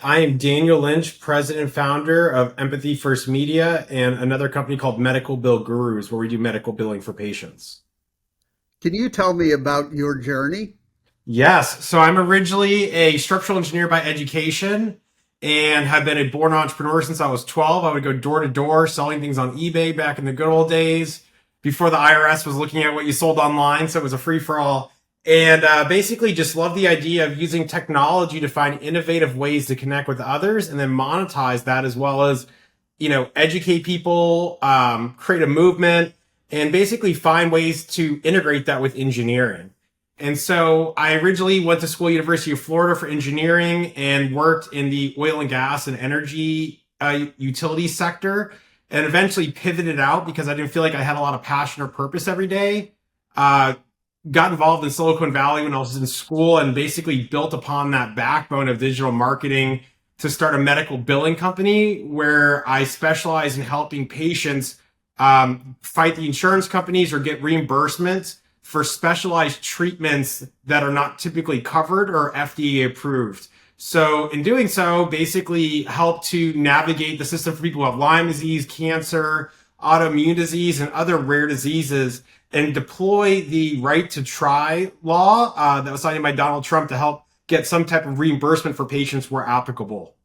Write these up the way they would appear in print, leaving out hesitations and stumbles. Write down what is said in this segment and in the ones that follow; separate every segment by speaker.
Speaker 1: I am Daniel Lynch, president and founder of Empathy First Media and another company called Medical Bill Gurus, where we do medical billing for patients.
Speaker 2: Can you tell me about your journey?
Speaker 1: Yes, so I'm originally a structural engineer by education and have been a born entrepreneur since I was 12. I would go door to door selling things on eBay back in the good old days before the IRS was looking at what you sold online. So it was a free for all. And basically just love the idea of using technology to find innovative ways to connect with others and then monetize that as well as, educate people, create a movement, and basically find ways to integrate that with engineering. And so I originally went to school, University of Florida for engineering and worked in the oil and gas and energy utility sector and eventually pivoted out because I didn't feel like I had a lot of passion or purpose every day. Got involved in Silicon Valley when I was in school and basically built upon that backbone of digital marketing to start a medical billing company where I specialize in helping patients fight the insurance companies or get reimbursements for specialized treatments that are not typically covered or FDA approved. So in doing so, basically help to navigate the system for people who have Lyme disease, cancer, autoimmune disease, and other rare diseases, and deploy the right to try law that was signed by Donald Trump to help get some type of reimbursement for patients where applicable.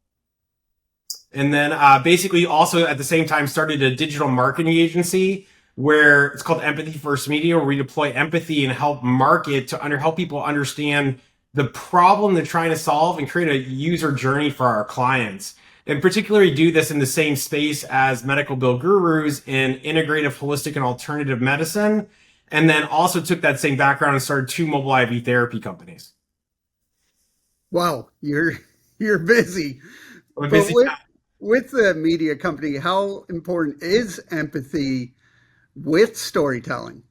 Speaker 1: And then basically also at the same time started a digital marketing agency where it's called Empathy First Media, where we deploy empathy and help market to help people understand the problem they're trying to solve and create a user journey for our clients. And particularly do this in the same space as Medical Bill Gurus in integrative, holistic, and alternative medicine. And then also took that same background and started two mobile IV therapy companies.
Speaker 2: Wow, you're busy.
Speaker 1: I'm
Speaker 2: But
Speaker 1: busy.
Speaker 2: with the media company, how important is empathy with storytelling?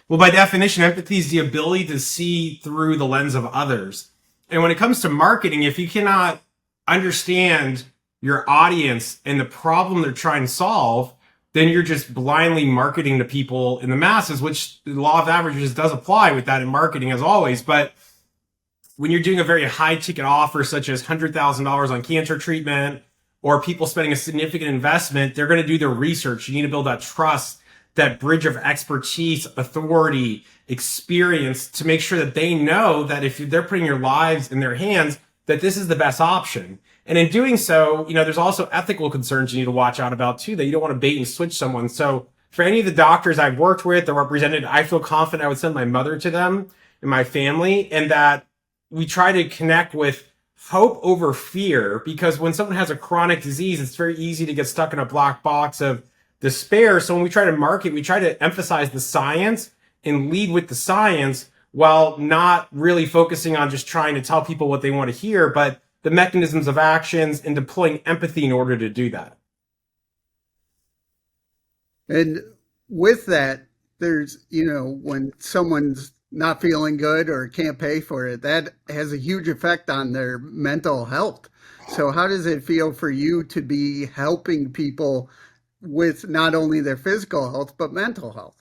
Speaker 1: Well, by definition, empathy is the ability to see through the lens of others. And when it comes to marketing, if you cannot understand your audience and the problem they're trying to solve, then you're just blindly marketing to people in the masses, which the law of averages does apply with that in marketing as always. But when you're doing a very high ticket offer, such as $100,000 on cancer treatment, or people spending a significant investment, they're going to do their research. You need to build that trust, that bridge of expertise, authority, experience to make sure that they know that if they're putting your lives in their hands, that this is the best option. And in doing so, there's also ethical concerns you need to watch out about too, that you don't want to bait and switch someone. So for any of the doctors I've worked with or represented, I feel confident I would send my mother to them and my family, and that we try to connect with hope over fear, because when someone has a chronic disease, it's very easy to get stuck in a black box of despair. So when we try to market, we try to emphasize the science and lead with the science while not really focusing on just trying to tell people what they want to hear, but the mechanisms of actions and deploying empathy in order to do that.
Speaker 2: And with that, there's, when someone's not feeling good or can't pay for it, that has a huge effect on their mental health. So how does it feel for you to be helping people with not only their physical health, but mental health?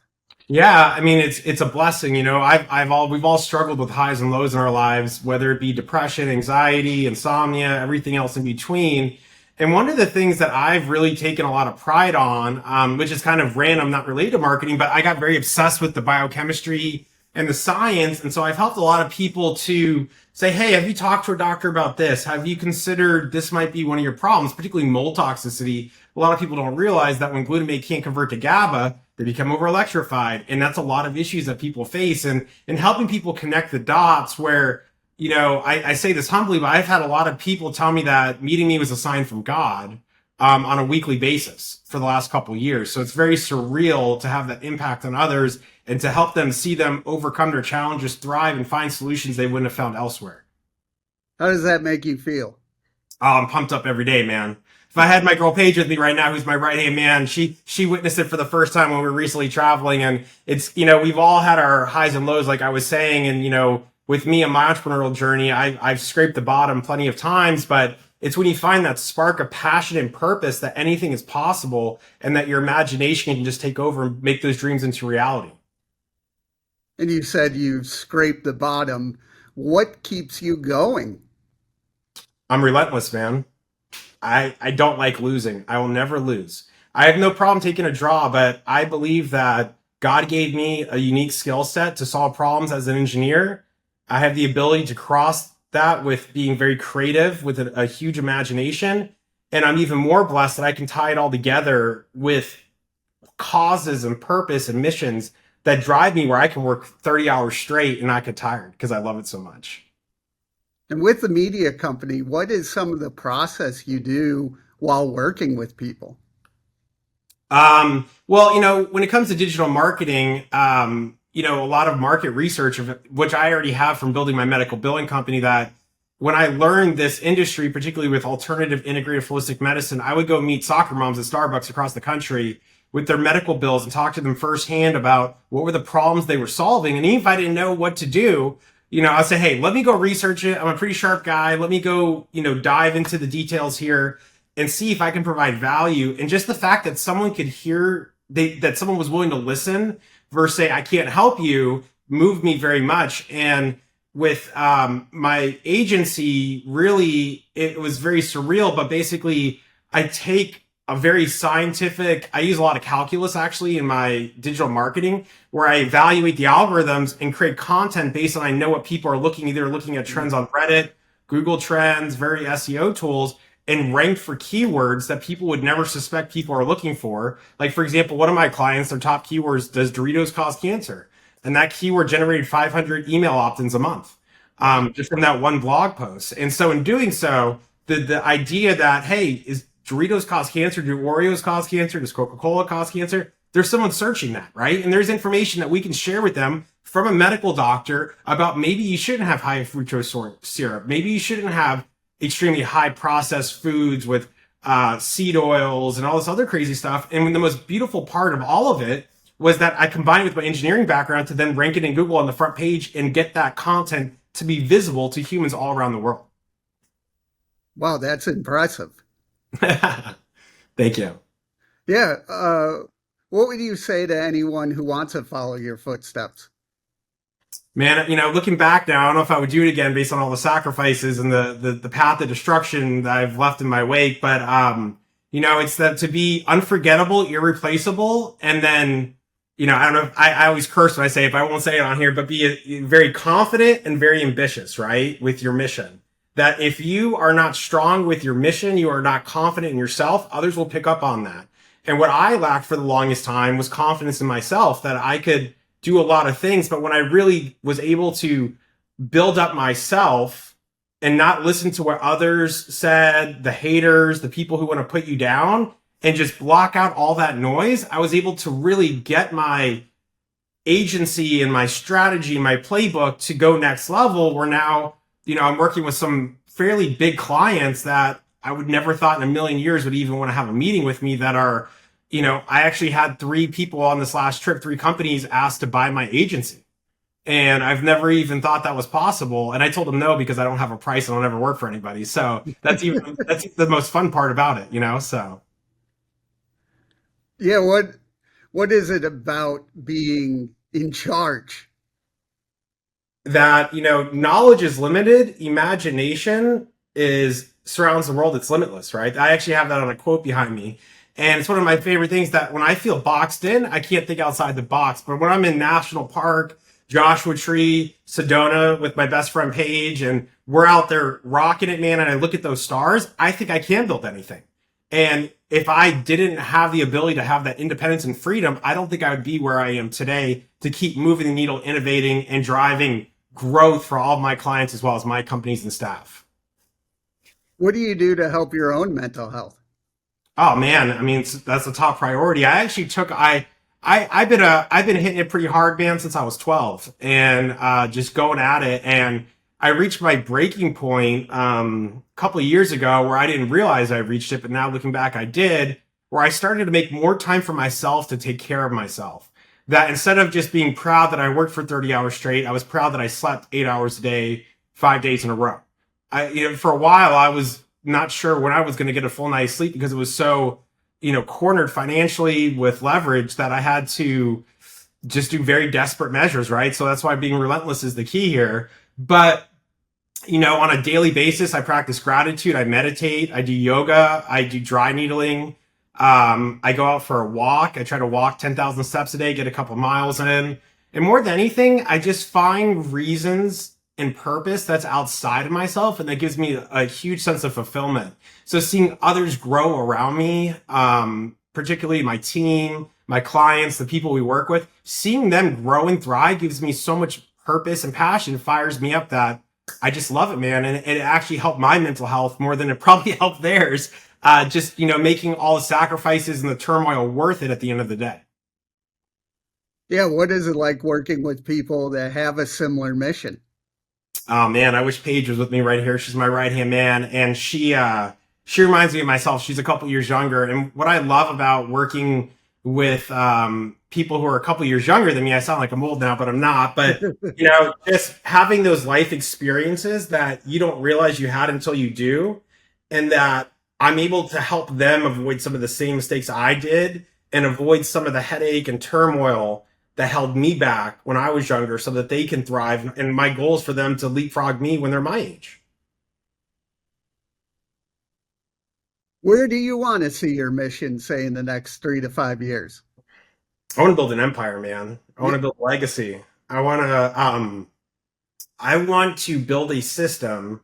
Speaker 1: Yeah, I mean it's a blessing, we've all struggled with highs and lows in our lives, whether it be depression, anxiety, insomnia, everything else in between. And one of the things that I've really taken a lot of pride on, which is kind of random, not related to marketing, but I got very obsessed with the biochemistry and the science. And so I've helped a lot of people to say, hey, have you talked to a doctor about this? Have you considered this might be one of your problems, particularly mold toxicity? A lot of people don't realize that when glutamate can't convert to GABA, they become over electrified. And that's a lot of issues that people face. And helping people connect the dots where, I say this humbly, but I've had a lot of people tell me that meeting me was a sign from God on a weekly basis for the last couple of years. So it's very surreal to have that impact on others and to help them see them overcome their challenges, thrive, and find solutions they wouldn't have found elsewhere.
Speaker 2: How does that make you feel?
Speaker 1: Oh, I'm pumped up every day, man. If I had my girl Paige with me right now, who's my right hand man, she witnessed it for the first time when we were recently traveling. And it's, we've all had our highs and lows, like I was saying. And, with me on my entrepreneurial journey, I've scraped the bottom plenty of times, but it's when you find that spark of passion and purpose that anything is possible and that your imagination can just take over and make those dreams into reality.
Speaker 2: And you said you've scraped the bottom. What keeps you going?
Speaker 1: I'm relentless, man. I don't like losing. I will never lose. I have no problem taking a draw, but I believe that God gave me a unique skill set to solve problems as an engineer. I have the ability to cross that with being very creative with a huge imagination. And I'm even more blessed that I can tie it all together with causes and purpose and missions that drive me where I can work 30 hours straight and not get tired because I love it so much.
Speaker 2: And with the media company, what is some of the process you do while working with people?
Speaker 1: Well, when it comes to digital marketing, a lot of market research, which I already have from building my medical billing company, that when I learned this industry, particularly with alternative integrative holistic medicine, I would go meet soccer moms at Starbucks across the country with their medical bills and talk to them firsthand about what were the problems they were solving. And even if I didn't know what to do, I'd say, hey, let me go research it. I'm a pretty sharp guy. Let me go, dive into the details here and see if I can provide value. And just the fact that someone could hear that someone was willing to listen versus say, I can't help you, moved me very much. And with my agency, really, it was very surreal. But basically, I take a very scientific, I use a lot of calculus actually in my digital marketing, where I evaluate the algorithms and create content based on I know what people are either looking at trends on Reddit, Google Trends, very SEO tools, and ranked for keywords that people would never suspect people are looking for. Like, for example, one of my clients, their top keywords, does Doritos cause cancer? And that keyword generated 500 email opt-ins a month, just from that one blog post. And so in doing so, the idea that, hey, is Doritos cause cancer? Do Oreos cause cancer? Does Coca-Cola cause cancer? There's someone searching that, right? And there's information that we can share with them from a medical doctor about maybe you shouldn't have high fructose syrup. Maybe you shouldn't have extremely high processed foods with seed oils and all this other crazy stuff. And the most beautiful part of all of it was that I combined with my engineering background to then rank it in Google on the front page and get that content to be visible to humans all around the world.
Speaker 2: Wow, that's impressive.
Speaker 1: Thank you.
Speaker 2: Yeah. What would you say to anyone who wants to follow your footsteps?
Speaker 1: Man, looking back now, I don't know if I would do it again based on all the sacrifices and the path of destruction that I've left in my wake. But, it's that to be unforgettable, irreplaceable, and then, I don't know, I always curse when I say it, but I won't say it on here, but be very confident and very ambitious, right? With your mission. That if you are not strong with your mission, you are not confident in yourself, others will pick up on that. And what I lacked for the longest time was confidence in myself that I could do a lot of things. But when I really was able to build up myself and not listen to what others said, the haters, the people who want to put you down, and just block out all that noise, I was able to really get my agency and my strategy, my playbook to go next level, where now, I'm working with some fairly big clients that I would never thought in a million years would even want to have a meeting with me that are, I actually had 3 people on this last trip, 3 companies asked to buy my agency. And I've never even thought that was possible. And I told them no, because I don't have a price and I'll never work for anybody. So that's the most fun part about it, so.
Speaker 2: Yeah, what is it about being in charge?
Speaker 1: That, knowledge is limited, imagination surrounds the world, it's limitless, right? I actually have that on a quote behind me. And it's one of my favorite things that when I feel boxed in, I can't think outside the box. But when I'm in National Park, Joshua Tree, Sedona with my best friend Paige, and we're out there rocking it, man, and I look at those stars, I think I can build anything. And if I didn't have the ability to have that independence and freedom, I don't think I would be where I am today to keep moving the needle, innovating, and driving growth for all of my clients as well as my companies and staff.
Speaker 2: What do you do to help your own mental health?
Speaker 1: Oh man, I mean, that's a top priority. I actually I've been hitting it pretty hard, man, since I was 12 and just going at it. And I reached my breaking point a couple of years ago where I didn't realize I reached it, but now looking back, I did, where I started to make more time for myself to take care of myself. That instead of just being proud that I worked for 30 hours straight, I was proud that I slept 8 hours a day, 5 days in a row. For a while, I was not sure when I was going to get a full night's sleep because it was so, cornered financially with leverage that I had to just do very desperate measures, right? So that's why being relentless is the key here. But On a daily basis, I practice gratitude, I meditate, I do yoga, I do dry needling. I go out for a walk. I try to walk 10,000 steps a day, get a couple miles in. And more than anything, I just find reasons and purpose that's outside of myself. And that gives me a huge sense of fulfillment. So seeing others grow around me, particularly my team, my clients, the people we work with, seeing them grow and thrive gives me so much purpose and passion, fires me up that I just love it, man. And it actually helped my mental health more than it probably helped theirs. Just, making all the sacrifices and the turmoil worth it at the end of the day.
Speaker 2: Yeah, what is it like working with people that have a similar mission?
Speaker 1: Oh man, I wish Paige was with me right here. She's my right hand man, and she reminds me of myself. She's a couple years younger, and what I love about working with people who are a couple years younger than me, I sound like I'm old now, but I'm not. But just having those life experiences that you don't realize you had until you do, and that I'm able to help them avoid some of the same mistakes I did and avoid some of the headache and turmoil that held me back when I was younger so that they can thrive. And my goal is for them to leapfrog me when they're my age.
Speaker 2: Where do you want to see your mission, say, in the next 3 to 5 years?
Speaker 1: I want to build an empire, man. I want
Speaker 2: Yeah,
Speaker 1: to build a legacy. I want to build a system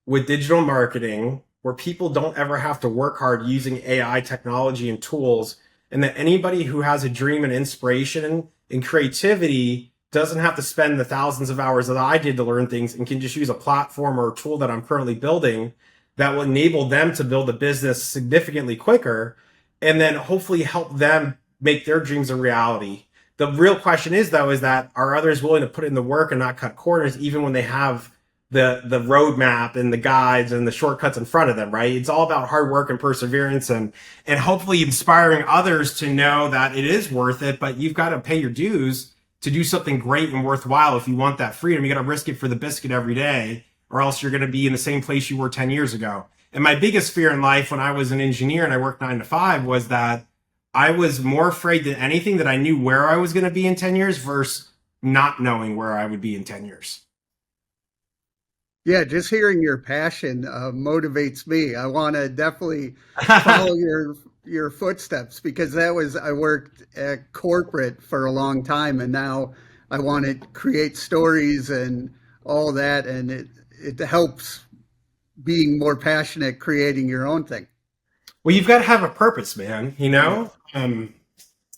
Speaker 1: with digital marketing where people don't ever have to work hard using AI technology and tools, and that anybody who has a dream and inspiration and creativity doesn't have to spend the thousands of hours that I did to learn things and can just use a platform or a tool that I'm currently building that will enable them to build a business significantly quicker and then hopefully help them make their dreams a reality. The real question is though, is that are others willing to put in the work and not cut corners even when they have the roadmap and the guides and the shortcuts in front of them, right? It's all about hard work and perseverance and hopefully inspiring others to know that it is worth it, but you've got to pay your dues to do something great and worthwhile. If you want that freedom, you got to risk it for the biscuit every day, or else you're going to be in the same place you were 10 years ago. And my biggest fear in life when I was an engineer and I worked 9 to 5 was that I was more afraid than anything that I knew where I was going to be in 10 years versus not knowing where I would be in 10 years.
Speaker 2: yeah, just hearing your passion motivates me. I want to definitely follow your footsteps because I worked at corporate for a long time, and now I want to create stories and all that, and it helps being more passionate creating your own thing.
Speaker 1: Well, you've got to have a purpose, man.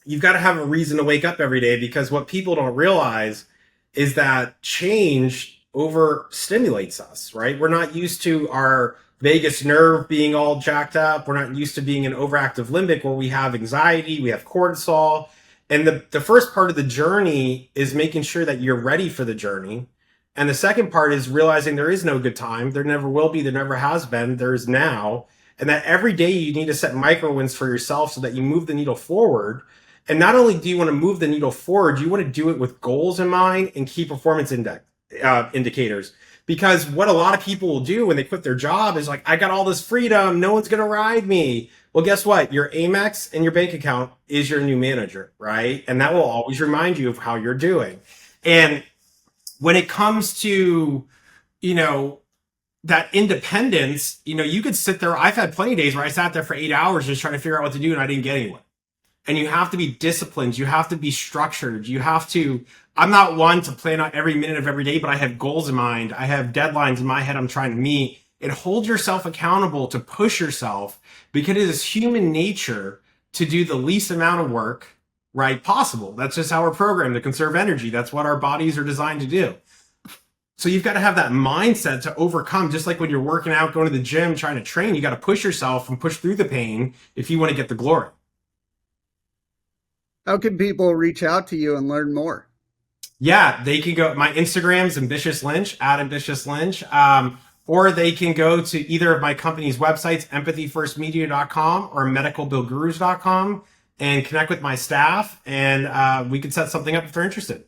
Speaker 1: You've got to have a reason to wake up every day because what people don't realize is that change overstimulates us, right? We're not used to our vagus nerve being all jacked up. We're not used to being an overactive limbic where we have anxiety, we have cortisol. And the first part of the journey is making sure that you're ready for the journey. And the second part is realizing there is no good time. There never will be. There never has been. There's now. And that every day you need to set micro wins for yourself so that you move the needle forward. And not only do you want to move the needle forward, you want to do it with goals in mind and key performance indicators. Because what a lot of people will do when they quit their job is like, I got all this freedom. No one's going to ride me. Well, guess what? Your Amex and your bank account is your new manager, right? And that will always remind you of how you're doing. And when it comes to, you know, that independence, you could sit there. I've had plenty of days where I sat there for 8 hours just trying to figure out what to do and I didn't get anywhere. And you have to be disciplined. You have to be structured. I'm not one to plan out every minute of every day, but I have goals in mind. I have deadlines in my head I'm trying to meet and hold yourself accountable to push yourself because it is human nature to do the least amount of work, right, possible. That's just how we're programmed to conserve energy. That's what our bodies are designed to do. So you've got to have that mindset to overcome, just like when you're working out, going to the gym, trying to train, you got to push yourself and push through the pain if you want to get the glory.
Speaker 2: How can people reach out to you and learn more?
Speaker 1: Yeah, they can go. My Instagram's ambitious Lynch @ambitious Lynch, or they can go to either of my company's websites, empathyfirstmedia.com or medicalbillgurus.com, and connect with my staff, and we can set something up if they're interested.